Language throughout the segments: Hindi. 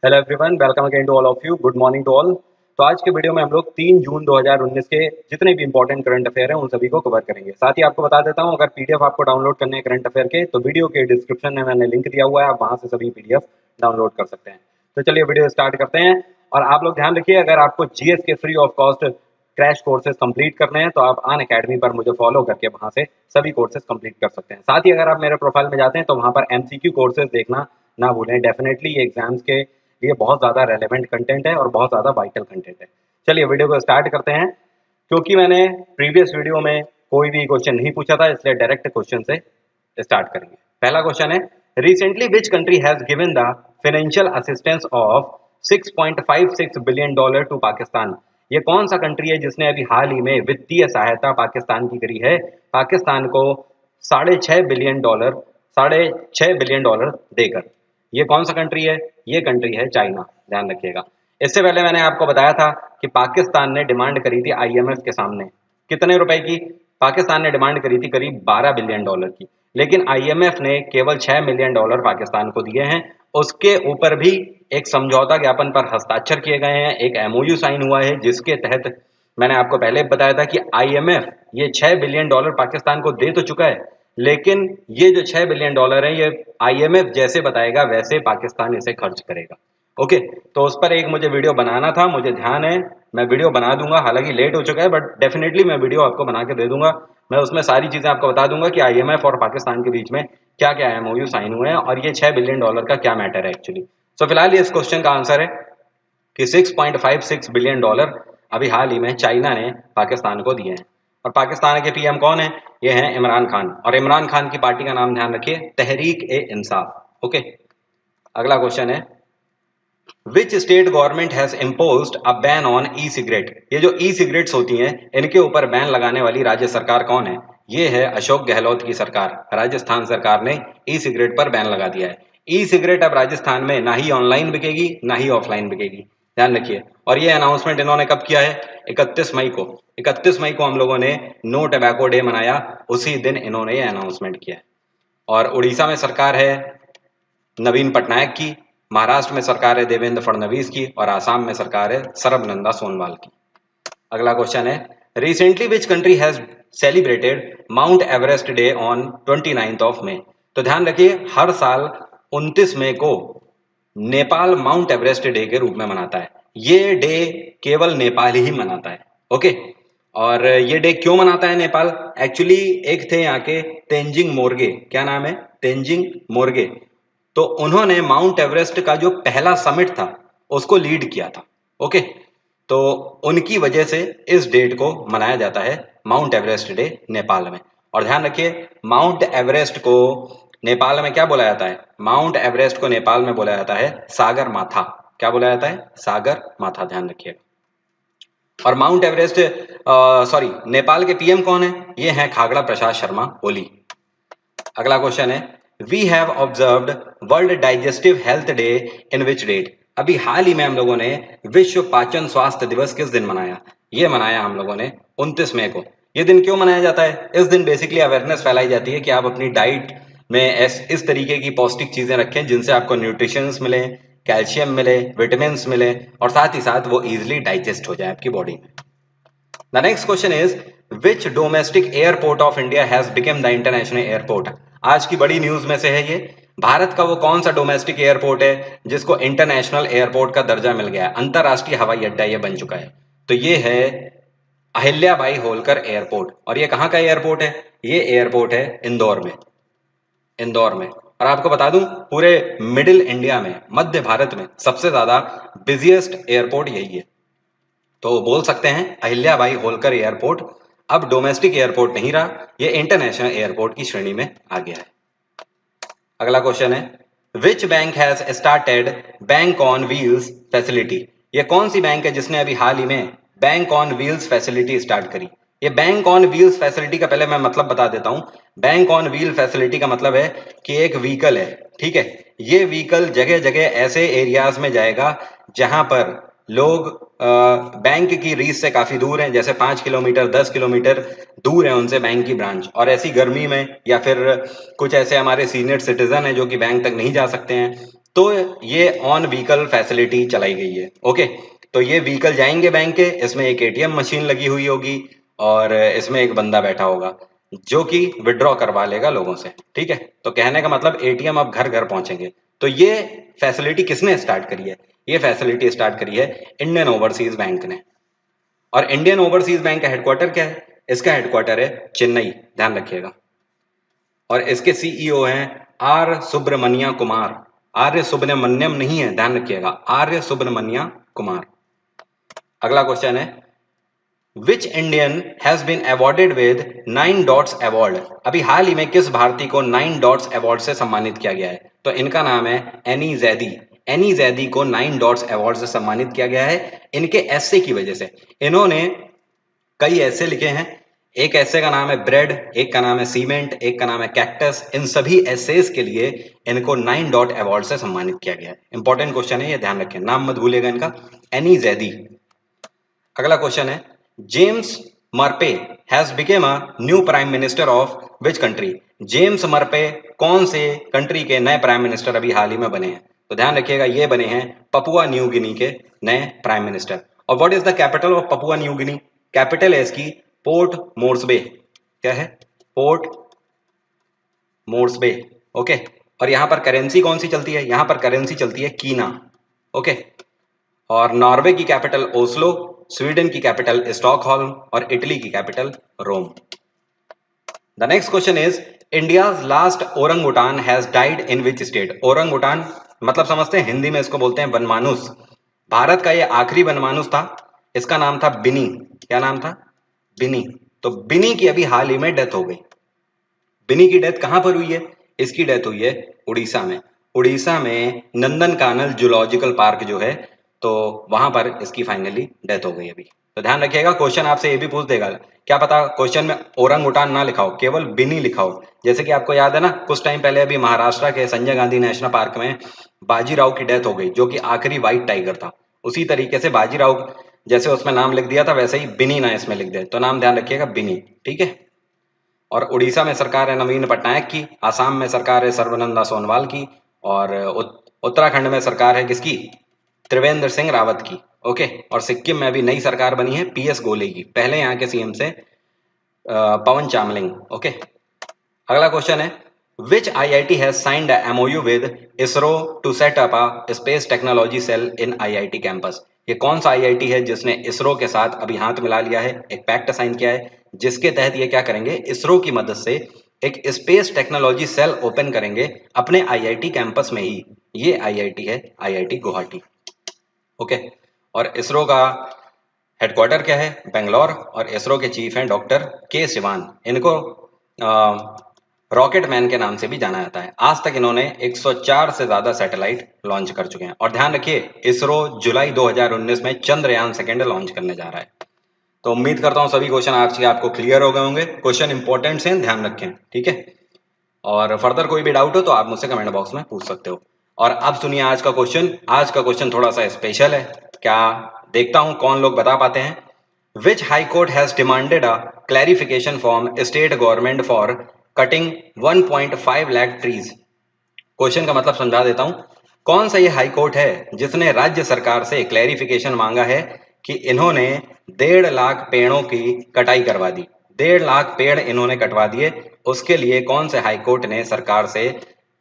Hello everyone, welcome again to all of you. Good morning to all. तो आज के वीडियो में हम लोग 3 जून 2019 के जितने भी इंपॉर्टेंट करंट अफेयर हैं उन सभी को कवर करेंगे। साथ ही आपको बता देता हूं, अगर पीडीएफ आपको डाउनलोड करने हैं करंट अफेयर के, तो वीडियो के डिस्क्रिप्शन में मैंने लिंक दिया हुआ है, आप वहां से सभी पीडीएफ डाउनलोड कर सकते हैं। तो चलिए वीडियो स्टार्ट करते हैं। और आप लोग ध्यान रखिए, अगर आपको जीएस के free of cost crash courses complete करने हैं तो आप अनअकैडमी पर मुझे फॉलो करके वहां से सभी कोर्सेज कंप्लीट कर सकते हैं। साथ ही अगर आप मेरे प्रोफाइल में जाते हैं तो वहां पर एमसीक्यू कोर्सेज देखना ना भूलें। डेफिनेटली ये एग्जाम्स के लिए बहुत ज़्यादा रेलेवेंट कंटेंट है और बहुत ज़्यादा वाइटल कंटेंट है। चलिए वीडियो को स्टार्ट करते हैं। क्योंकि मैंने प्रीवियस वीडियो में कोई भी क्वेश्चन नहीं पूछा था, इसलिए डायरेक्ट क्वेश्चन से स्टार्ट करेंगे। पहला क्वेश्चन है, recently which country has given the financial assistance of $6.56 billion to Pakistan. ये कौन सा कंट्री है जिसने अभी हाल ही में वित्तीय सहायता पाकिस्तान की करी है, पाकिस्तान को $6.5 बिलियन देकर? ये कौन सा कंट्री है? ये कंट्री है चाइना। ध्यान रखिएगा। इससे पहले मैंने आपको बताया था कि पाकिस्तान ने डिमांड करी थी आईएमएफ के सामने कितने रुपए की? पाकिस्तान ने डिमांड करी थी करीब $12 बिलियन की, लेकिन आईएमएफ ने केवल $6 मिलियन पाकिस्तान को दिए हैं। उसके ऊपर भी एक समझौता ज्ञापन पर हस्ताक्षर किए गए हैं, एक एमओयू साइन हुआ है, जिसके तहत मैंने आपको पहले बताया था कि आईएमएफ ये $6 बिलियन पाकिस्तान को दे तो चुका है, लेकिन ये जो $6 बिलियन है ये आईएमएफ जैसे बताएगा वैसे पाकिस्तान इसे खर्च करेगा। ओके, तो उस पर एक मुझे वीडियो बनाना था, मुझे ध्यान है, मैं वीडियो बना दूंगा। हालांकि लेट हो चुका है, बट डेफिनेटली मैं वीडियो आपको बना के दे दूंगा। मैं उसमें सारी चीजें आपको बता दूंगा कि आईएमएफ और पाकिस्तान के बीच में क्या क्या एमओयू साइन हुए हैं और ये $6 बिलियन का क्या मैटर है एक्चुअली। सो फिलहाल इस क्वेश्चन का आंसर है कि $6.56 बिलियन अभी हाल ही में चाइना ने पाकिस्तान को दिए हैं। और पाकिस्तान के पीएम कौन है? ये हैं इमरान खान। और इमरान खान की पार्टी का नाम ध्यान रखिए, तहरीक ए इंसाफ। ओके, अगला क्वेश्चन है, which state government has imposed a ban on e cigarette. ये जो ई सिगरेट्स होती हैं इनके ऊपर बैन लगाने वाली राज्य सरकार कौन है? ये है अशोक गहलोत की सरकार। राजस्थान सरकार ने ई सिगरेट पर बैन लगा दिया है। ई सिगरेट अब राजस्थान में ना ही ऑनलाइन बिकेगी ना ही ऑफलाइन बिकेगी, ध्यान रखिए। और ये अनाउंसमेंट इन्होंने कब किया है? 31 मई को। 31 मई को हम लोगों ने नो टबैको डे मनाया, उसी दिन इन्होंने ये अनाउंसमेंट किया है। और उड़ीसा में सरकार है नवीन पटनायक की, महाराष्ट्र में सरकार है देवेंद्र फडणवीस की, और आसाम में सरकार है सर्बानंद सोनोवाल की। अगला क्वेश्चन है, recently which country has celebrated mount Everest day on 29 मई। तो ध्यान रखिए, हर साल 29 मई को नेपाल माउंट एवरेस्ट डे के रूप में मनाता है। ये डे केवल नेपाल ही मनाता है। ओके, और ये डे क्यों मनाता है नेपाल? एक्चुअली एक थे यहाँ के तेंजिंग मोर्गे, क्या नाम है? तेंजिंग मोर्गे। तो उन्होंने माउंट एवरेस्ट का जो पहला समिट था उसको लीड किया था। ओके, तो उनकी वजह से इस डेट को मनाया जाता है माउंट एवरेस्ट डे नेपाल में। और ध्यान रखिए, माउंट एवरेस्ट को नेपाल में क्या बोला जाता है? माउंट एवरेस्ट को नेपाल में बोला जाता है सागर माथा। क्या बोला जाता है? सागर माथा, ध्यान रखिएगा। और माउंट एवरेस्ट सॉरी, नेपाल के पीएम कौन है? ये हैं खागड़ा प्रसाद शर्मा ओली। अगला क्वेश्चन है, we have observed world digestive health day in which date. अभी हाल ही में हम लोगों ने विश्व पाचन स्वास्थ्य दिवस किस दिन मनाया? ये मनाया हम लोगों ने 29 मई को। ये दिन क्यों मनाया जाता है? इस दिन बेसिकली अवेयरनेस फैलाई जाती है कि आप अपनी डाइट में इस तरीके की पौष्टिक चीजें रखें जिनसे आपको न्यूट्रिशंस मिले, कैल्शियम मिले, विटामिन मिले, और साथ ही साथ वो इजिली डाइजेस्ट हो जाए आपकी बॉडी में। The next question is, which domestic airport of India has become the international airport? आज की बड़ी न्यूज में से है ये। भारत का वो कौन सा डोमेस्टिक एयरपोर्ट है जिसको इंटरनेशनल एयरपोर्ट का दर्जा मिल गया है, अंतरराष्ट्रीय हवाई अड्डा ये बन चुका है? तो ये है अहिल्याबाई होलकर एयरपोर्ट। और ये कहाँ का एयरपोर्ट है? ये एयरपोर्ट है इंदौर में। इंदौर में। और आपको बता दूं, पूरे मिडिल इंडिया में, मध्य भारत में सबसे ज्यादा बिजिएस्ट एयरपोर्ट यही है। तो बोल सकते हैं अहिल्याबाई होलकर एयरपोर्ट अब डोमेस्टिक एयरपोर्ट नहीं रहा, ये इंटरनेशनल एयरपोर्ट की श्रेणी में आ गया है। अगला क्वेश्चन है, which bank has started bank on wheels facility. ये कौन सी बैंक है जिसने अभी हाल ही में bank on wheels facility start करी? ये बैंक ऑन व्हील्स फैसिलिटी का पहले मैं मतलब बता देता हूं। बैंक ऑन व्हील फैसिलिटी का मतलब है कि एक व्हीकल है, ठीक है, ये व्हीकल जगह जगह ऐसे एरियाज में जाएगा जहां पर लोग बैंक की रीच से काफी दूर हैं, जैसे 5 किलोमीटर 10 किलोमीटर दूर है उनसे बैंक की ब्रांच, और ऐसी गर्मी में या फिर कुछ ऐसे हमारे सीनियर सिटीजन हैं जो कि बैंक तक नहीं जा सकते हैं, तो ये ऑन व्हीकल फैसिलिटी चलाई गई है। ओके, तो ये व्हीकल जाएंगे बैंक के, इसमें एक एटीएम मशीन लगी हुई होगी और इसमें एक बंदा बैठा होगा जो कि विड्रॉ करवा लेगा लोगों से। ठीक है, तो कहने का मतलब एटीएम अब घर घर पहुंचेंगे। तो ये फैसिलिटी किसने स्टार्ट करी है? ये फैसिलिटी स्टार्ट करी है इंडियन ओवरसीज बैंक ने। और इंडियन ओवरसीज बैंक का हेडक्वार्टर क्या है? इसका हेडक्वार्टर है चेन्नई, ध्यान रखिएगा। और इसके सीईओ हैं आर सुब्रमण्या कुमार। आर्य सुब्रमण्यम नहीं है, ध्यान रखिएगा, आर्य सुब्रमण्या कुमार। अगला क्वेश्चन है which Indian has been awarded with 9 dots award. अभी हाल ही में किस भारतीय को 9 डॉट्स अवार्ड से सम्मानित किया गया है? तो इनका नाम है एनी जैदी। एनी जैदी को 9 डॉट्स अवार्ड से सम्मानित किया गया है इनके ऐसे की वजह से। इन्होंने कई ऐसे लिखे हैं, एक ऐसे का नाम है ब्रेड, एक का नाम है सीमेंट, एक का नाम है कैक्टस। इन सभी एसेस के लिए इनको 9 डॉट अवार्ड से सम्मानित किया गया है। इंपॉर्टेंट क्वेश्चन है, ये ध्यान रखें, नाम मत भूलिएगा इनका, एनी जैदी। अगला क्वेश्चन है James Marape has become a new prime minister of which country. James Marape कौन से कंट्री के नए प्राइम मिनिस्टर अभी हाल ही में बने हैं? तो ध्यान रखिएगा, ये बने हैं पपुआ न्यू गिनी के नए प्राइम मिनिस्टर। और what is the capital of Papua New Guinea? Capital है इसकी पोर्ट मोर्सबे। क्या है? पोर्ट मोर्सबे। ओके, और यहां पर करेंसी कौन सी चलती है? यहां पर करेंसी चलती है कीना। ओके, और नॉर्वे की कैपिटल ओस्लो, स्वीडन की कैपिटल स्टॉकहोल्म और इटली की capital Rome. The next question is India's last orangutan has died in which state. Orangutan मतलब समझते हैं, हिंदी में इसको बोलते हैं वनमानुस। भारत का ये आखिरी वनमानुस था, इसका नाम था बिनी। क्या नाम था? बिनी। तो बिनी की अभी हाल ही में डेथ हो गई। बिनी की डेथ कहां पर हुई है? इसकी डेथ हुई है उड़ीसा में। उड़ीसा में नंदनकानन जूलॉजिकल पार्क जो है, तो वहां पर इसकी फाइनली डेथ हो गई अभी। तो ध्यान रखिएगा, क्वेश्चन आपसे ये भी पूछ देगा, क्या पता क्वेश्चन में ओरंगुटान ना लिखा हो, केवल बिनी लिखा हो। जैसे कि आपको याद है ना, कुछ टाइम पहले अभी महाराष्ट्र के संजय गांधी नेशनल पार्क में बाजीराव की डेथ हो गई, जो कि आखिरी व्हाइट टाइगर था। उसी तरीके से बाजीराव जैसे उसमें नाम लिख दिया था, वैसे ही बिनी ना इसमें लिख दे, तो नाम ध्यान रखिएगा बिनी। ठीक है, और उड़ीसा में सरकार है नवीन पटनायक की, आसाम में सरकार है सर्बानंद सोनोवाल की, और उत्तराखंड में सरकार है किसकी? त्रिवेंद्र सिंह रावत की। ओके, और सिक्किम में अभी नई सरकार बनी है पीएस गोले की, पहले यहाँ के सीएम से पवन चामलिंग। ओके, अगला क्वेश्चन है which IIT has signed a MOU with ISRO to set up a space technology cell in IIT campus. ये कौन सा आईआईटी है जिसने इसरो के साथ अभी हाथ मिला लिया है, एक पैक्ट साइन किया है, जिसके तहत ये क्या करेंगे, इसरो की मदद से एक स्पेस टेक्नोलॉजी सेल ओपन करेंगे अपने आईआईटी कैंपस में ही। ये आईआईटी है आईआईटी गुवाहाटी। ओके, और इसरो का हेडक्वार्टर क्या है? बेंगलोर, और इसरो के चीफ हैं डॉक्टर के सिवान। इनको रॉकेट मैन के नाम से भी जाना जाता है। आज तक इन्होंने 104 से ज्यादा सैटेलाइट लॉन्च कर चुके हैं। और ध्यान रखिए, इसरो जुलाई 2019 में चंद्रयान सेकेंड लॉन्च करने जा रहा है। तो उम्मीद करता हूं सभी क्वेश्चन आज के आपको क्लियर हो गए होंगे। क्वेश्चन इंपॉर्टेंट हैं, ध्यान रखें। ठीक है, और फर्दर कोई भी डाउट हो तो आप मुझसे कमेंट बॉक्स में पूछ सकते हो। और अब सुनिए आज का क्वेश्चन। आज का क्वेश्चन थोड़ा सा स्पेशल है, क्या देखता हूं कौन लोग बता पाते हैं। Which high court has demanded a clarification from state government for cutting 1.5 lakh trees. Question का मतलब समझा देता हूं। कौन सा ये हाई कोर्ट है जिसने राज्य सरकार से क्लैरिफिकेशन मांगा है कि इन्होंने 1.5 लाख पेड़ों की कटाई करवा दी, 1.5 लाख पेड़ इन्होंने कटवा दिए, उसके लिए कौन से हाई कोर्ट ने सरकार से,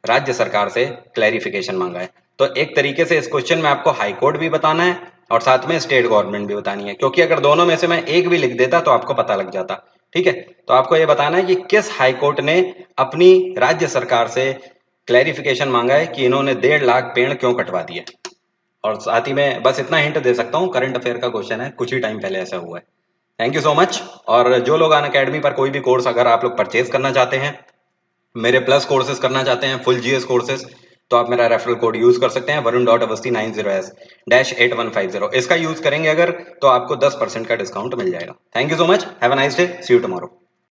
राज्य सरकार से क्लैरिफिकेशन मांगा है? तो एक तरीके से इस क्वेश्चन में आपको हाई कोर्ट भी बताना है और साथ में स्टेट गवर्नमेंट भी बतानी है, क्योंकि अगर दोनों में से मैं एक भी लिख देता तो आपको पता लग जाता। ठीक है, तो आपको यह बताना है कि किस हाई कोर्ट ने अपनी राज्य सरकार से क्लैरिफिकेशन मांगा है कि इन्होंने 1.5 लाख पेड़ क्यों कटवा दिए। और साथ ही में बस इतना हिंट दे सकता हूँ, करंट अफेयर का क्वेश्चन है, कुछ ही टाइम पहले ऐसा हुआ है। Thank you so much. और जो लोग अनअकैडमी पर कोई भी कोर्स अगर आप लोग परचेज करना चाहते हैं, मेरे प्लस कोर्सेज करना चाहते हैं, फुल जीएस कोर्सेज, तो आप मेरा रेफरल कोड यूज कर सकते हैं, varun.avasti90s-8150। इसका यूज करेंगे अगर, तो आपको 10% का डिस्काउंट मिल जाएगा। Thank you so much, have a nice day, see you tomorrow.